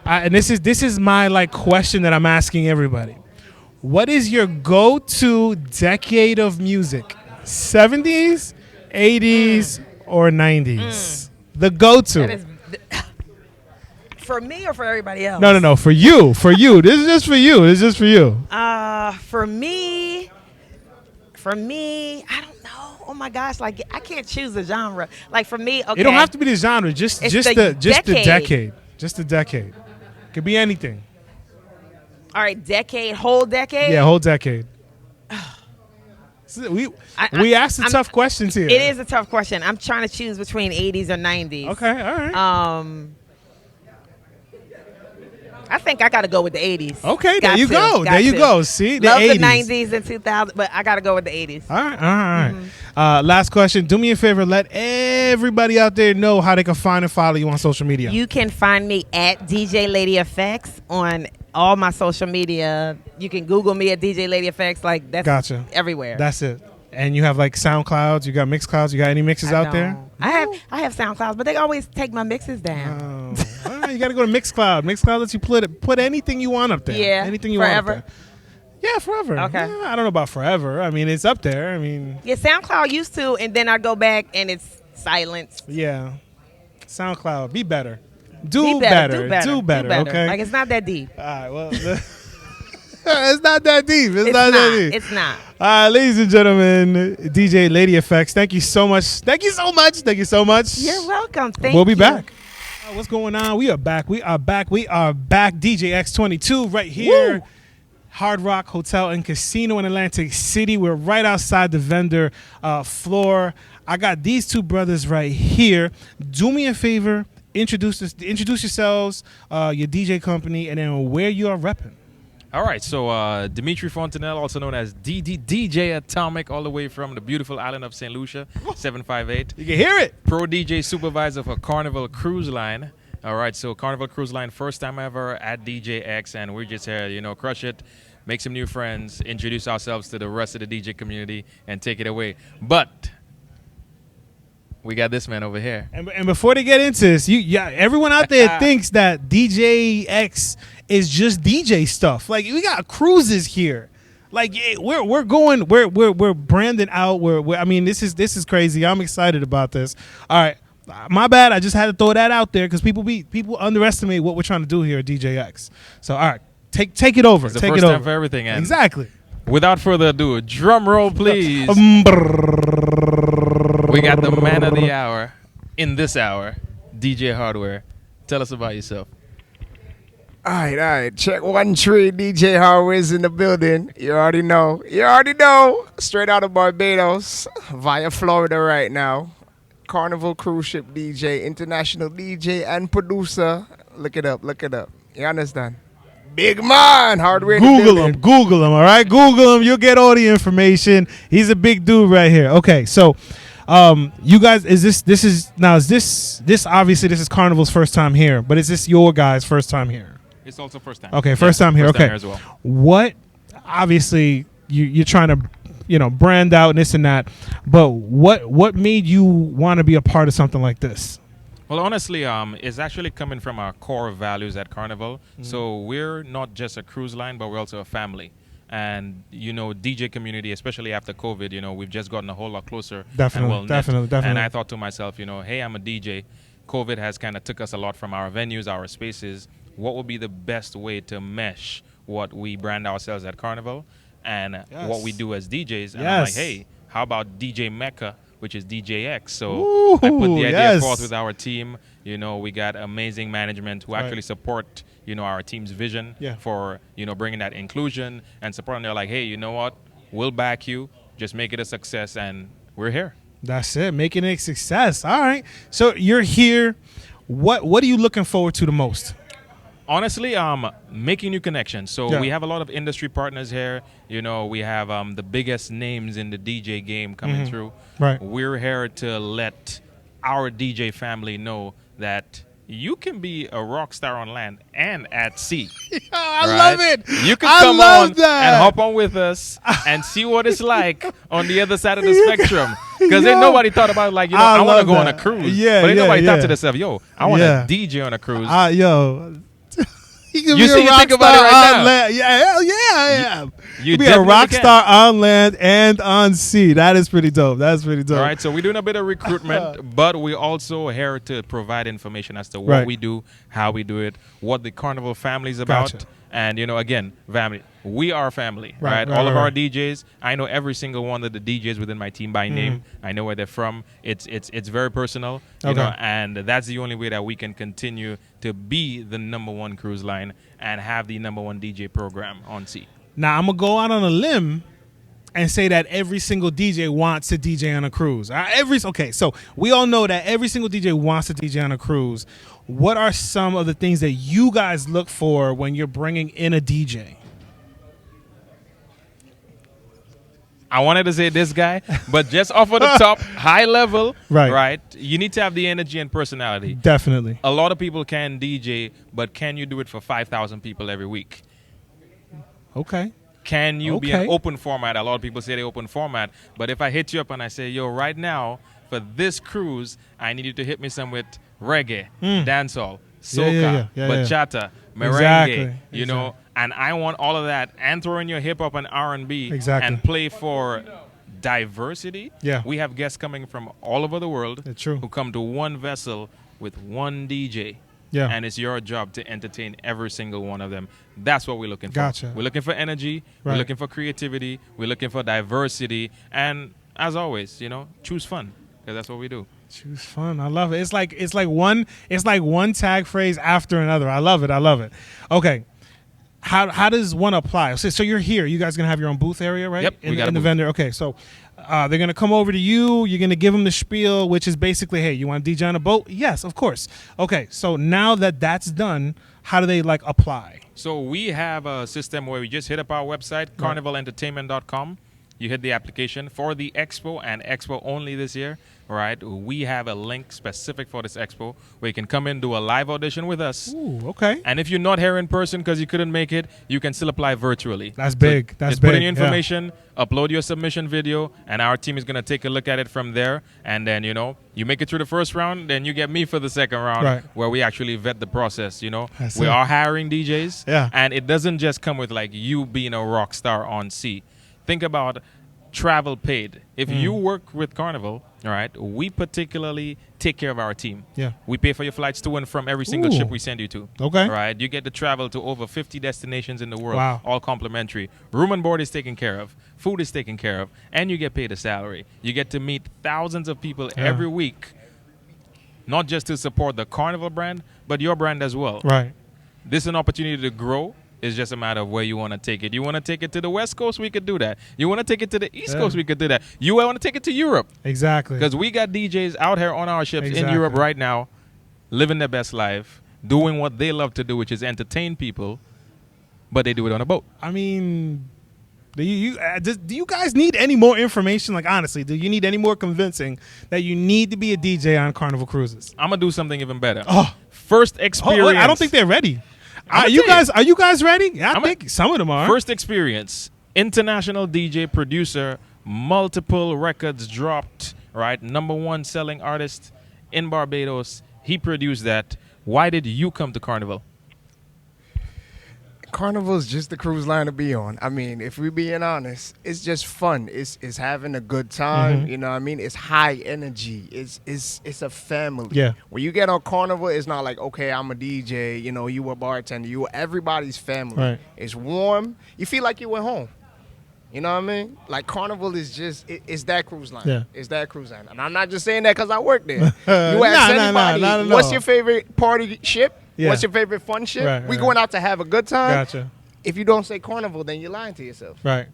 And this is my question that I'm asking everybody. What is your go-to decade of music? 70s, 80s, or 90s? The go-to. That is, for me or for everybody else? No. For you. This is just for you. For me, I don't know. Oh my gosh, I can't choose a genre. For me, okay. It don't have to be the genre. Just the decade. Just the decade. Could be anything. All right, whole decade. Yeah, whole decade. We asked the tough questions here. It is a tough question. I'm trying to choose between 80s or 90s. Okay, all right. I think I got to go with the 80s. Okay, there you go. There you go. See, the Love 80s. the 90s and 2000s, but I got to go with the 80s. All right. Last question. Do me a favor. Let everybody out there know how they can find and follow you on social media. You can find me at DJ Lady FX on all my social media. You can Google me at DJ Lady FX. Like, that's Gotcha. everywhere. That's it. And you have like SoundClouds. You got Mixclouds. You got any mixes out there? I have SoundClouds, but they always take my mixes down. All right, you got to go to Mixcloud. Mixcloud lets you put anything you want up there. Yeah. Anything you forever. want up there. Yeah, forever. Okay. Yeah, I don't know about forever. I mean, it's up there. I mean. Yeah, SoundCloud used to, and then I go back and it's silenced. Yeah. SoundCloud, be better. Do Be better. Do better. Okay. Like, it's not that deep. All right. Well, it's not that deep. It's not that deep. It's not. All right, ladies and gentlemen, DJ Lady FX, thank you so much. Thank you so much. Thank you so much. You're welcome. Thank We'll be you. back. What's going on? We are back. We are back. We are back. DJX22 right here. Woo! Hard Rock Hotel and Casino in Atlantic City. We're right outside the vendor floor. I got these two brothers right here. Do me a favor. Introduce yourselves, your DJ company, and then where you are repping. All right, so Dimitri Fontanelle, also known as DJ Atomic, all the way from the beautiful island of St. Lucia, 758. You can hear it. Pro DJ supervisor for Carnival Cruise Line. All right, so Carnival Cruise Line, first time ever at DJX, and we're just here, crush it, make some new friends, introduce ourselves to the rest of the DJ community, and take it away. But we got this man over here. And before they get into this, everyone out there thinks that DJX is just DJ stuff. Like, we got cruises here. Like, we're branding out. I mean, this is crazy. I'm excited about this. All right, my bad. I just had to throw that out there because people underestimate what we're trying to do here at DJX. So, all right, take it over. It's the take first it over time for everything. And exactly. Without further ado, drum roll, please. We got the man of the hour in this hour, DJ Hardware. Tell us about yourself. All right. Check 1 3. DJ Hardware's in the building. You already know. Straight out of Barbados, via Florida right now. Carnival cruise ship DJ, international DJ and producer. Look it up. You understand? Big man, Hardware. Google him. All right, Google him. You'll get all the information. He's a big dude right here. Okay, so, you guys, is this obviously this is Carnival's first time here, but is this your guys' first time here? It's also first time. Okay, first time here. First Okay, time here as well. What? Obviously, you're trying to, brand out and this and that, but what made you want to be a part of something like this? Well, honestly, it's actually coming from our core values at Carnival. Mm-hmm. So we're not just a cruise line, but we're also a family. And, DJ community, especially after COVID, we've just gotten a whole lot closer. Definitely. And I thought to myself, hey, I'm a DJ. COVID has kind of took us a lot from our venues, our spaces. What would be the best way to mesh what we brand ourselves at Carnival and what we do as DJs? And I'm like, hey, how about DJ Mecca, which is DJX? So I put the idea forth with our team. We got amazing management who actually support, our team's vision for, bringing that inclusion and support. And they're like, hey, you know what? We'll back you. Just make it a success. And we're here. That's it. Making it a success. All right. So you're here. What are you looking forward to the most? Honestly, making new connections. So we have a lot of industry partners here. We have the biggest names in the DJ game coming through. Right. We're here to let our DJ family know that you can be a rock star on land and at sea. I love it. You can come on and hop on with us and see what it's like on the other side of the spectrum. Because ain't nobody thought about it like, I want to go on a cruise. But ain't nobody thought to themselves, I want to DJ on a cruise. You see, you think about it right now. Land. Yeah. You be a rock star on land and on sea. That is pretty dope. All right, so we're doing a bit of recruitment, but we also here to provide information as to what we do, how we do it, what the Carnival family is about. Gotcha. And, again, family. We are family, right? All of our DJs. I know every single one of the DJs within my team by name. I know where they're from. It's very personal, you know, and that's the only way that we can continue to be the #1 cruise line and have the #1 DJ program on sea. Now, I'm going to go out on a limb and say that every single DJ wants to DJ on a cruise. Okay, so we all know that every single DJ wants to DJ on a cruise. What are some of the things that you guys look for when you're bringing in a DJ? I wanted to say this guy, but just off of the top, high level, right? You need to have the energy and personality. Definitely. A lot of people can DJ, but can you do it for 5,000 people every week? Okay. Can you be an open format? A lot of people say they open format, but if I hit you up and I say, yo, right now, for this cruise, I need you to hit me some with reggae, dancehall, soca, bachata, merengue, you know, and I want all of that, and throw in your hip hop and R&B, and play for diversity. Yeah. We have guests coming from all over the world who come to one vessel with one DJ. Yeah. And it's your job to entertain every single one of them. That's what we're looking for. Gotcha. We're looking for energy. We're looking for creativity. We're looking for diversity. And as always, you know, choose fun, because that's what we do. Choose fun. I love it. It's like one tag phrase after another. I love it. Okay. How does one apply? So you're here. You guys gonna have your own booth area, right? Yep. In the vendor. Okay. So they're gonna come over to you. You're gonna give them the spiel, which is basically, hey, you want to DJ on a boat? Yes, of course. Okay. So now that that's done, how do they apply? So we have a system where we just hit up our website, carnivalentertainment.com. You hit the application for the expo and expo only this year, right? We have a link specific for this expo where you can come in, do a live audition with us. Ooh, okay. And if you're not here in person because you couldn't make it, you can still apply virtually. That's big. So That's just big. Put in your information, upload your submission video, and our team is going to take a look at it from there. And then, you know, you make it through the first round, then you get me for the second round, where we actually vet the process, you know. We are hiring DJs. Yeah. And it doesn't just come with, like, you being a rock star on sea. Think about travel paid. If you work with Carnival, all right, we particularly take care of our team. Yeah. We pay for your flights to and from every single ship we send you to. Okay. Right. You get to travel to over 50 destinations in the world, Wow. all complimentary. Room and board is taken care of. Food is taken care of. And you get paid a salary. You get to meet thousands of people every week, not just to support the Carnival brand, but your brand as well. Right. This is an opportunity to grow. It's just a matter of where you want to take it. You want to take it to the West Coast, we could do that. You want to take it to the East Coast, we could do that. You want to take it to Europe. Exactly. Because we got DJs out here on our ships in Europe right now, living their best life, doing what they love to do, which is entertain people, but they do it on a boat. I mean, do you guys need any more information? Like, honestly, do you need any more convincing that you need to be a DJ on Carnival Cruises? I'm going to do something even better. Oh. First experience. I don't think they're ready. Are you guys ready? I think some of them are. First experience, international DJ, producer, multiple records dropped, right? #1 selling artist in Barbados. He produced that. Why did you come to Carnival? Carnival's just the cruise line to be on. I mean, if we're being honest, it's just fun. It's having a good time. You know what I mean? It's high energy. It's a family. Yeah. When you get on Carnival, it's not like, okay, I'm a DJ, you know, you a bartender, you everybody's family. Right. It's warm. You feel like you at home. You know what I mean? Like, Carnival is just, it's that cruise line. Yeah. It's that cruise line. And I'm not just saying that because I work there. You ask anybody, not at what's all. your favorite party ship? Yeah. What's your favorite fun ship? Right, We right. going out to have a good time. Gotcha. If you don't say Carnival, then you're lying to yourself. Right.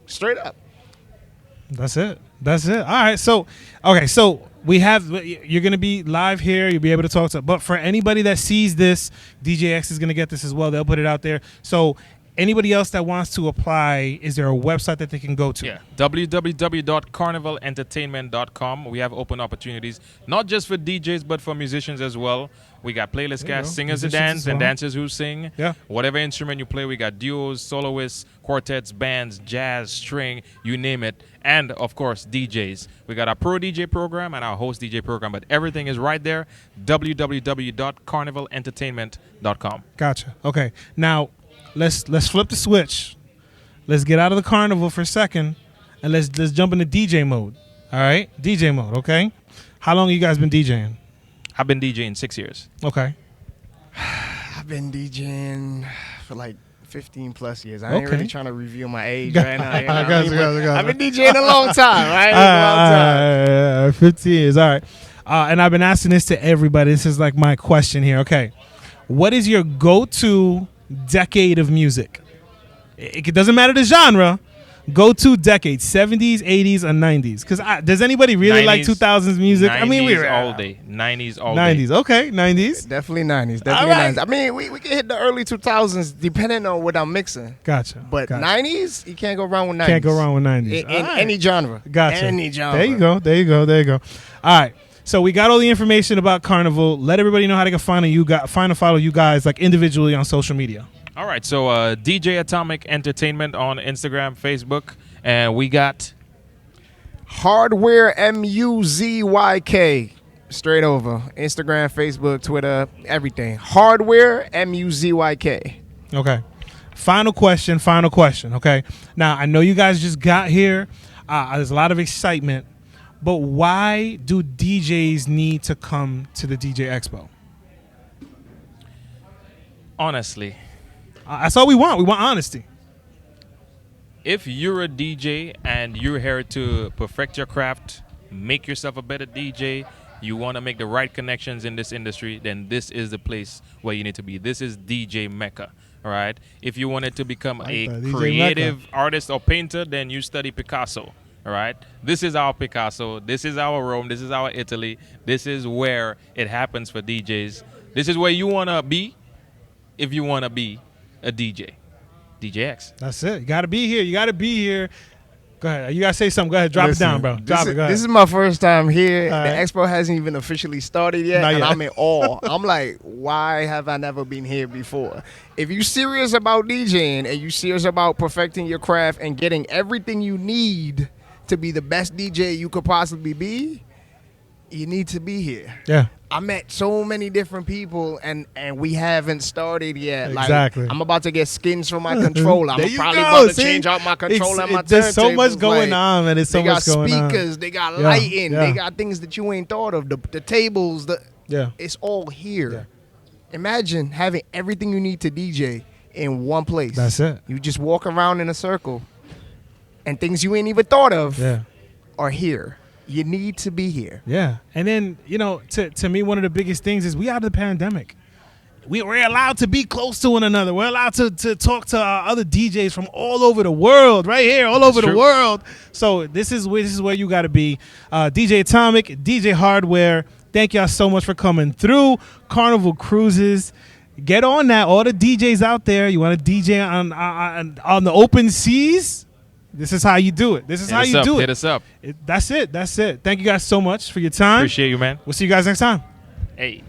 Straight up. That's it. All right. So, okay. So you're going to be live here. You'll be able to talk to, but for anybody that sees this, DJX is going to get this as well. They'll put it out there. So anybody else that wants to apply, is there a website that they can go to? Yeah, www.carnivalentertainment.com. We have open opportunities, not just for DJs, but for musicians as well. We got playlist cast, singers who Musicians dance, as and well. dancers who sing. Yeah. Whatever instrument you play, we got duos, soloists, quartets, bands, jazz, string, you name it. And, of course, DJs. We got our pro DJ program and our host DJ program, but everything is right there, www.carnivalentertainment.com. Gotcha. Okay. Now, let's flip the switch. Let's get out of the Carnival for a second, and let's jump into DJ mode. All right? DJ mode, okay? How long have you guys been DJing? I've been DJing 6 years. Okay. I've been DJing for like 15 plus years. I ain't Okay. really trying to reveal my age right now. You know I what got mean? you, But got I've you. been DJing a long time, right? A long time. 15 years. All right. And I've been asking this to everybody. This is like my question here. Okay. What is your go-to decade of music? It doesn't matter the genre, Go to decades, 70s, 80s, or 90s. Because does anybody really like 2000s music? 90s, I mean, we're all day. 90s all 90s. day. Okay, 90s. Definitely 90s. Definitely 90s. I mean, we can hit the early 2000s depending on what I'm mixing. Gotcha. But 90s, you can't go wrong with 90s. Can't go wrong with 90s. In any genre. Gotcha. Any genre. There you go. There you go. There you go. All right. So we got all the information about Carnival. Let everybody know how they can find and follow you guys like individually on social media. All right. So DJ Atomic Entertainment on Instagram, Facebook. And we got Hardware MUZYK. Straight over. Instagram, Facebook, Twitter, everything. Hardware MUZYK. Okay. Final question. Okay. Now, I know you guys just got here. There's a lot of excitement. But why do DJs need to come to the DJ Expo? honestly. That's all we want. We want honesty. If you're a DJ and you're here to perfect your craft, make yourself a better DJ, you want to make the right connections in this industry, then this is the place where you need to be. This is DJ Mecca, all right? If you wanted to become a creative artist or painter, then you study Picasso, all right? This is our Picasso. This is our Rome. This is our Italy. This is where it happens for DJs. This is where you want to be if you want to be a DJ. DJX. That's it. You got to be here. You got to be here. Go ahead. You got to say something. Go ahead. Drop it down, bro. Drop it. Go ahead. This is my first time here. All The right. expo hasn't even officially started yet, Not and yet. I'm in awe. I'm like, why have I never been here before? If you're serious about DJing and you're serious about perfecting your craft and getting everything you need to be the best DJ you could possibly be, you need to be here. Yeah. I met so many different people, and we haven't started yet. Exactly. Like, I'm about to get skins for my controller. There I'm you probably go. about to See? change out my controller and my There's so much turntables. going Like, on, man. There's so much going on. They got speakers, they got Yeah, lighting, yeah. they got things that you ain't thought of. The tables, it's all here. Yeah. Imagine having everything you need to DJ in one place. That's it. You just walk around in a circle, and things you ain't even thought of are here. You need to be here. Yeah. And then, to me, one of the biggest things is we out of the pandemic. We're allowed to be close to one another. We're allowed to talk to other DJs from all over the world, right here, all over the world. So this is where you got to be. DJ Atomic, DJ Hardware, thank y'all so much for coming through. Carnival Cruises. Get on that. All the DJs out there, you want to DJ on the open seas? This is how you do it. This is how you do it. Hit us up. That's it. That's it. Thank you guys so much for your time. Appreciate you, man. We'll see you guys next time. Hey.